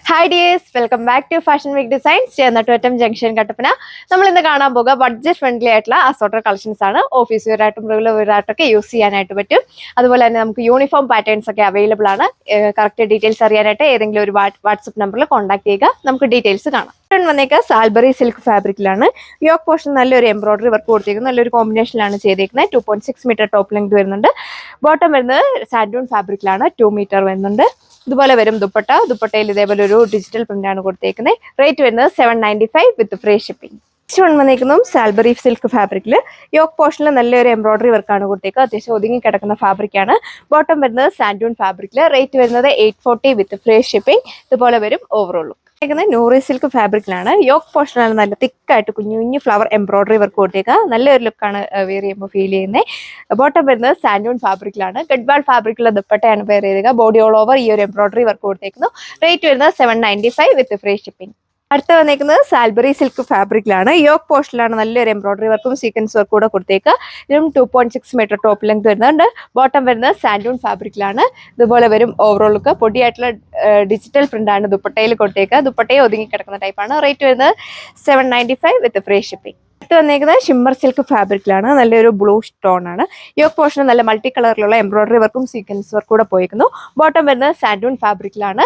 Hi dears, welcome back to fashion week designs. ചേർന്നട്ടുവറ്റം junction Kattappana. നമ്മൾ ഇന്ന് കാണാൻ പോകുക ബഡ്ജറ്റ് ഫ്രണ്ട്ലി ആയിട്ടുള്ള അസോർട്ടഡ് കളക്ഷൻസ് ആണ്. ഓഫീസ് വെയറായിട്ടും റെഗുലർ വെയറായിട്ടൊക്കെ യൂസ് ചെയ്യാനായിട്ട് പറ്റും. അതുപോലെ തന്നെ നമുക്ക് യൂണിഫോം പാറ്റേൺസ് ഒക്കെ അവൈലബിൾ ആണ്. കറക്റ്റ് ഡീറ്റെയിൽസ് അറിയാനായിട്ട് ഏതെങ്കിലും ഒരു വാട്സ്ആപ്പ് നമ്പറിൽ കോൺടാക്ട് ചെയ്യുക. നമുക്ക് ഡീറ്റെയിൽസ് കാണാം. വന്നേക്കുക സാൽബറി സിൽക്ക് ഫാബ്രിക്കിലാണ്. യോക്ക് പോർഷൻ നല്ലൊരു എംബ്രോയിഡറി വർക്ക് കൊടുത്തിരിക്കുന്നത്, നല്ലൊരു കോമ്പിനേഷനിലാണ് ചെയ്തേക്കുന്നത്. 2.6 മീറ്റർ ടോപ്പ് ലെങ്ത് വരുന്നുണ്ട്. ബോട്ടം വരുന്നത് സാൻഡൂൺ ഫാബ്രിക്കിലാണ്. 2 മീറ്റർ വരുന്നുണ്ട്. ഇതുപോലെ വരും ദുപ്പട്ടയിൽ ഇതേപോലെ ഒരു ഡിജിറ്റൽ പ്രിന്റ് ആണ് കൊടുത്തേക്കുന്നത്. റേറ്റ് വരുന്നത് 795 വിത്ത് ഫ്രീ ഷിപ്പിംഗ്. നെക്സ്റ്റ് വന്നിരിക്കുന്നതും സാൽബറി സിൽക്ക് ഫാബ്രിക്കിൽ യോക്ക് പോർഷനിൽ നല്ലൊരു എംബ്രോയിഡറി വർക്കാണ് കൊടുത്തേക്കുക. അത്യാവശ്യം ഒതുങ്ങി കിടക്കുന്ന ഫാബ്രിക്കാണ്. ബോട്ടം വരുന്നത് സാൻഡൂൺ ഫാബ്രിക്കിൽ. റേറ്റ് വരുന്നത് 840 വിത്ത് ഫ്രീ ഷിപ്പിംഗ്. ഇതുപോലെ വരും ഓവറോൾ. നൂറി സിൽക്ക് ഫാബ്രിക്കിലാണ്. യോക്ക് പോർഷനാണ് നല്ല തിക്കായിട്ട് കുഞ്ഞു ഫ്ലവർ എംബ്രോയിഡറി വർക്ക് കൊടുത്തേക്കുക. നല്ലൊരു ലുക്കാണ് വെയർ ചെയ്യുമ്പോൾ ഫീൽ ചെയ്യുന്നത്. ബോട്ടം വരുന്നത് സാൻഡൂൺ ഫാബ്രിക്കിലാണ്. ഗഡ്വാൾ ഫാബ്രിക്കുള്ള ദുപ്പട്ടയാണ് വെയർ ചെയ്തേക്കുക. ബോഡി ഓൾ ഓവർ ഈ ഒരു എംബ്രോയിഡറി വർക്ക് കൊടുത്തേക്കുന്നു. റേറ്റ് വരുന്നത് 795 വിത്ത് ഫ്രീ ഷിപ്പിംഗ്. അടുത്ത വന്നേക്കുന്നത് സാൽബറി സിൽക്ക് ഫാബ്രിക്കിലാണ്. യോക്ക് പോർഷനിലാണ് നല്ലൊരു എംബ്രോയിഡറി വർക്കും സീക്വൻസ് വർക്കും കൂടെ കൊടുത്തേക്കുക. ഇതിലും 2.6 മീറ്റർ ടോപ്പ് ലെങ്ത് വരുന്നുണ്ട്. ബോട്ടം വരുന്നത് സാൻഡൂൺ ഫാബ്രിക്കിലാണ്. ഇതുപോലെ വരും ഓവറോൾ ലുക്ക്. പൊടിയായിട്ടുള്ള ഡിജിറ്റൽ പ്രിന്റ് ആണ് ദുപ്പട്ടയിൽ കൊടുത്തേക്കുക. ദുപ്പട്ടയെ ഒതുങ്ങി കിടക്കുന്ന ടൈപ്പാണ്. റേറ്റ് വരുന്നത് 795 വിത്ത് ഫ്രീ ഷിപ്പിംഗ്. അടുത്ത് വന്നേക്കുന്നത് ഷിമ്മർ സിൽക്ക് ഫാബ്രിക്കിലാണ്. നല്ലൊരു ബ്ലൂ സ്റ്റോൺ ആണ്. യോക്ക് പോർഷൻ നല്ല മൾട്ടി കളറിലുള്ള എംബ്രോയിഡറി വർക്കും സീക്വൻസ് വർക്കും കൂടെ പോയിരിക്കുന്നു. ബോട്ടം വരുന്നത് സാൻഡൂൺ ഫാബ്രിക്കിലാണ്.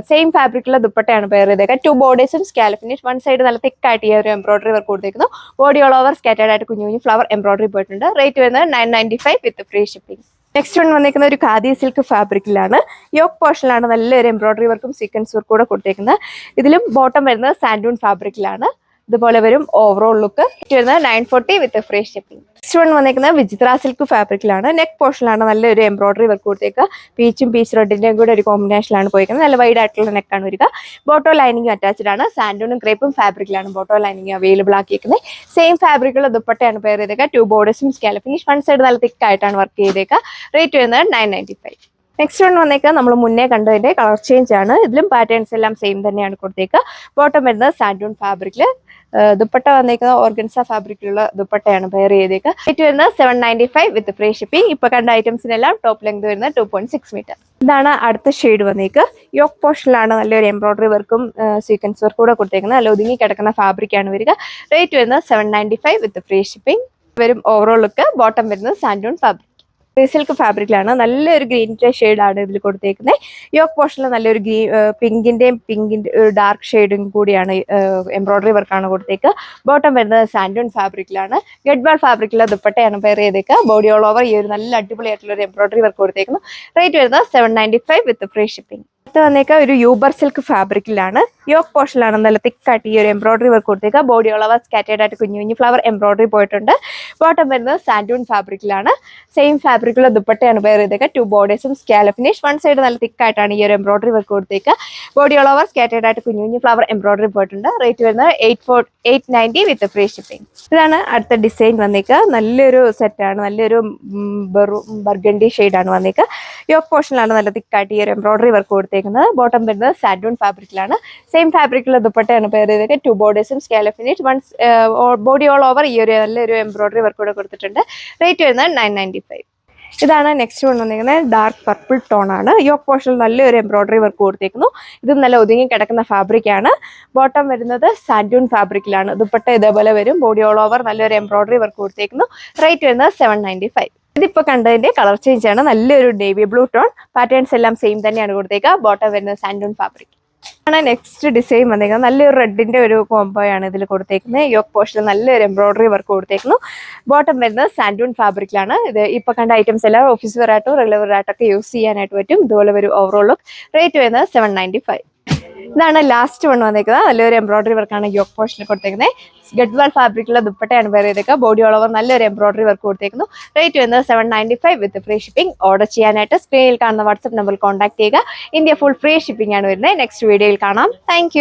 സെയിം ഫാബ്രിക്കുള്ള ദുപ്പട്ടയാണ് പെയർ ചെയ്തേക്കുക. 2 ബോർഡേഴ്സും സ്കാലപ്പ് ഫിനിഷ്. വൺ സൈഡ് നല്ല തിക്കായിട്ട് ഈ ഒരു എംബ്രോയിഡറി വർക്ക് കൊടുത്തേക്കുന്നു. ബോഡി ഓൾ ഓവർ സ്കാറ്റേഡ് ആയിട്ട് കുഞ്ഞു ഫ്ലവർ എംബ്രോയിഡറി പോയിട്ടുണ്ട്. റേറ്റ് വരുന്നത് 995 with free shipping. Next one വന്നിരിക്കുന്ന ഒരു ഖാദി സിൽക്ക് ഫാബ്രിക്കിലാണ്. യോക്ക് പോർഷനിലാണ് നല്ലൊരു എംബ്രോയിഡറി വർക്കും സീക്വൻസ് വർക്കും കൂടെ കൊടുത്തേക്കുന്നത്. ഇതിലും ബോട്ടം വരുന്നത് സാൻഡൂൺ ഫാബ്രിക്കിലാണ്. ഇതുപോലെ വരും ഓവറോൾ ലുക്ക്. വരുന്നത് 940 വിത്ത് ഫ്രീ ഷിപ്പിംഗ്. നെക്സ്റ്റ് വൺ വന്നിരിക്കുന്നത് വിചിത്ര സിൽക്ക് ഫാബ്രിക്കിലാണ്. നെക്ക് പോർഷനിലാണ് നല്ലൊരു എംബ്രോയിഡറി വർക്ക് കൊടുത്തേക്കുക. പീച്ചും പീച്ച് റെഡിന്റെയും കൂടെ ഒരു കോമ്പിനേഷനിലാണ് പോയിരിക്കുന്നത്. നല്ല വൈഡ് ആയിട്ടുള്ള നെക്കാണ് വരിക. ബോട്ടോ ലൈനിങ് അറ്റാച്ച്ഡ് ആണ്. സാൻഡൂണും ക്രേപ്പും ഫാബ്രിക്കിലാണ് ബോട്ടോ ലൈനിങ് അവൈലബിൾ ആക്കിയിരിക്കുന്നത്. സെയിം ഫാബ്രിക്കുള്ള ദുപ്പട്ടയാണ് പെയർ ചെയ്തേക്കുക. 2 ബോർഡേഴ്സും സ്കാലപ്പ് ഫിനിഷ്. വൺ സൈഡ് നല്ല തിക്കായിട്ടാണ് വർക്ക് ചെയ്തേക്കുക. റേറ്റ് വരുന്നത് 995. നെക്സ്റ്റ് വൺ വന്നേക്കുക നമ്മൾ മുന്നേ കണ്ടതിന്റെ കളർ ചേഞ്ച് ആണ്. ഇതിലും പാറ്റേൺസ് എല്ലാം സെയിം തന്നെയാണ് കൊടുത്തേക്കുക. ബോട്ടം വരുന്നത് സാൻഡൂൺ ഫാബ്രിക്കിൽ. ദുപ്പട്ട വന്നേക്കുന്ന ഓർഗൻസ ഫാബ്രിക്കിലുള്ള ദുപ്പട്ടയാണ് പെയർ ചെയ്തേക്കുക. റേറ്റ് വരുന്നത് 795 വിത്ത് ഫ്രീ ഷിപ്പിംഗ്. ഇപ്പൊ കണ്ട ഐറ്റംസിനെല്ലാം ടോപ്പ് ലെങ്ത് വരുന്നത് 2.6 മീറ്റർ. ഇതാണ് അടുത്ത ഷെയ്ഡ് വന്നേക്കുക. യോക്ക് പോർഷനിലാണ് നല്ലൊരു എംബ്രോയിഡറി വർക്കും സീക്വൻസ് വർക്കും കൂടെ കൊടുത്തേക്കുന്നത്. നല്ല ഒതുങ്ങി കിടക്കുന്ന ഫാബ്രിക്കാണ് വരിക. റേറ്റ് വരുന്നത് 795 വിത്ത് ഫ്രീ ഷിപ്പിംഗ്. വരും ഓവറോൾ ലുക്ക്. ബോട്ടം വരുന്നത് സാൻഡൂൺ ഫാബ്രിക്. സിൽക്ക് ഫാബ്രിക്കിലാണ്. നല്ലൊരു ഗ്രീൻ ഷെയ്ഡാണ് ഇതിൽ കൊടുത്തേക്കുന്നത്. യോക്ക് പോർഷനിൽ നല്ലൊരു പിങ്കിന്റെ ഒരു ഡാർക്ക് ഷെയ്ഡും കൂടിയാണ് എംബ്രോയിഡറി വർക്കാണ് കൊടുത്തേക്കുക. ബോട്ടം വരുന്നത് സാൻഡൂൺ ഫാബ്രിക്കിലാണ്. ഗഡ്വാൾ ഫാബ്രിക്കിലെ ദുപ്പട്ടയാണ് പെയർ ചെയ്തേക്കുക. ബോഡി ഓൾ ഓവർ ഈ ഒരു നല്ല അടിപൊളിയായിട്ടുള്ള ഒരു എംബ്രോയിഡറി വർക്ക് കൊടുത്തേക്കുന്നു. റേറ്റ് വരുന്നത് 795 വിത്ത് ഫ്രീ ഷിപ്പിംഗ്. അടുത്ത് വന്നേക്കുക ഒരു യൂബർ സിൽക്ക് ഫാബ്രിക്കിലാണ്. യോക്ക് പോർഷനിലാണ് നല്ല തിക്കായിട്ട് ഈ ഒരു എംബ്രോയിഡറി വർക്ക് കൊടുത്തേക്കുക. ബോഡി ഓൾ ഓവർ സ്കാറ്റേഡ് ആയിട്ട് കുഞ്ഞു ഫ്ലവർ എംബ്രോയിഡറി പോയിട്ടുണ്ട്. ബോട്ടം വരുന്നത് സാൻഡൂൺ ഫാബ്രിക്കിലാണ്. സെയിം ഫാബ്രിക്കുള്ള ദുപ്പട്ടയാണ് പെയർ ചെയ്തേക്കുക. 2 ബോർഡേഴ്സും സ്കാലപ്പ് ഫിനിഷ്. വൺ സൈഡ് നല്ല തിക്കായിട്ടാണ് ഈ ഒരു എംബ്രോയിഡറി വർക്ക് കൊടുത്തേക്കുക. ബോഡി ഓൾ ഓവർ സ്കാറ്റേഡ് ആയിട്ട് കുഞ്ഞു ഫ്ലവർ എംബ്രോയിഡറി പോയിട്ടുണ്ട്. റേറ്റ് വരുന്നത് 890 വിത്ത് ഫ്രീ ഷിപ്പിംഗ്. ഇതാണ് അടുത്ത ഡിസൈൻ വന്നേക്കുക. നല്ലൊരു സെറ്റാണ്. നല്ലൊരു ബർഗണ്ടി ഷെയ്ഡാണ് വന്നേക്കുക. യോക്ക് പോർഷനിലാണ് നല്ല തിക്കായിട്ട് ഈ ഒരു എംബ്രോയിഡറി വർക്ക് കൊടുത്തേക്കുന്നത്. ബോട്ടം വരുന്നത് സാൻഡൂൺ ഫാബ്രിക്കിലാണ്. സെയിം ഫാബ്രിക്കുള്ള ദുപ്പട്ടയാണ് പെയർ ചെയ്തേക്കുക. 2 ബോർഡേഴ്സും scallop finish. Body all over ഈ ഒരു നല്ലൊരു എംബ്രോയിഡറി വർക്ക് കൂടെ കൊടുത്തിട്ടുണ്ട്. റേറ്റ് വരുന്നത് 995. ഇതാണ് നെക്സ്റ്റ് വൺ വന്നിരിക്കുന്നത്. ഡാർക്ക് പർപ്പിൾ ടോൺ ആണ്. യോക്ക് പോർഷനിൽ നല്ലൊരു എംബ്രോയിഡറി വർക്ക് കൊടുത്തേക്കുന്നു. ഇതും നല്ല ഒതുങ്ങി കിടക്കുന്ന ഫാബ്രിക്കാണ്. ബോട്ടം വരുന്നത് സാൻഡൂൺ ഫാബ്രിക്കിലാണ്. ദുപ്പട്ട ഇതേപോലെ വരും. ബോഡി ഓൾ ഓവർ നല്ലൊരു എംബ്രോയിഡറി വർക്ക് കൊടുത്തേക്കുന്നു. റേറ്റ് വരുന്നത് 795. ഇതിപ്പോ കണ്ടതിന്റെ കളർ ചേഞ്ച് ആണ്. നല്ലൊരു നേവി ബ്ലൂ ടോൺ. പാറ്റേൺസ് എല്ലാം സെയിം തന്നെയാണ് കൊടുത്തേക്കുക. ബോട്ടം വരുന്നത് സാൻഡൂൺ ഫാബ്രിക് ആണ്. നെക്സ്റ്റ് ഡിസൈൻ വന്നേക്കുന്നത് നല്ലൊരു റെഡിന്റെ ഒരു കോംബോയാണ് ഇതിൽ കൊടുത്തേക്കുന്നത്. യോക്ക് പോർഷനിൽ നല്ലൊരു എംബ്രോയിഡറി വർക്ക് കൊടുത്തേക്കുന്നു. ബോട്ടം വരുന്നത് സാൻഡൂൺ ഫാബ്രിക്കിലാണ്. ഇത് ഇപ്പൊ കണ്ട ഐറ്റംസ് എല്ലാം ഓഫീസ് വെയറായിട്ടോ റെഗുലർ വെയറായിട്ടൊക്കെ യൂസ് ചെയ്യാനായിട്ട് പറ്റും. ഇതുപോലെ ഒരു ഓവറോൾ ലുക്ക്. റേറ്റ് വരുന്നത് 795. ഇതാണ് ലാസ്റ്റ് വൺ വന്നേക്കുന്നത്. നല്ലൊരു എംബ്രോയിഡറി വർക്കാണ് യോക്ക് പോർഷനിൽ കൊടുത്തേക്കുന്നത്. ഗഡ്വാൾ ഫാബ്രിക്കുള്ള ദുപ്പട്ടയാണ് പെയർ ചെയ്തേക്കുക. ബോഡി ഓൾ ഓവർ നല്ലൊരു എംബ്രോയിഡറി വർക്ക് കൊടുത്തേക്കുന്നു. റേറ്റ് വരുന്നത് 795 വിത്ത് ഫ്രീ ഷിപ്പിംഗ്. ഓർഡർ ചെയ്യാനായിട്ട് സ്ക്രീനിൽ കാണുന്ന വാട്സ്ആപ്പ് നമ്പറിൽ കോൺടാക്ട് ചെയ്യുക. ഇന്ത്യ ഫുൾ ഫ്രീ ഷിപ്പിംഗ് ആണ് വരുന്നത്. നെക്സ്റ്റ് വീഡിയോയിൽ കാണാം. താങ്ക്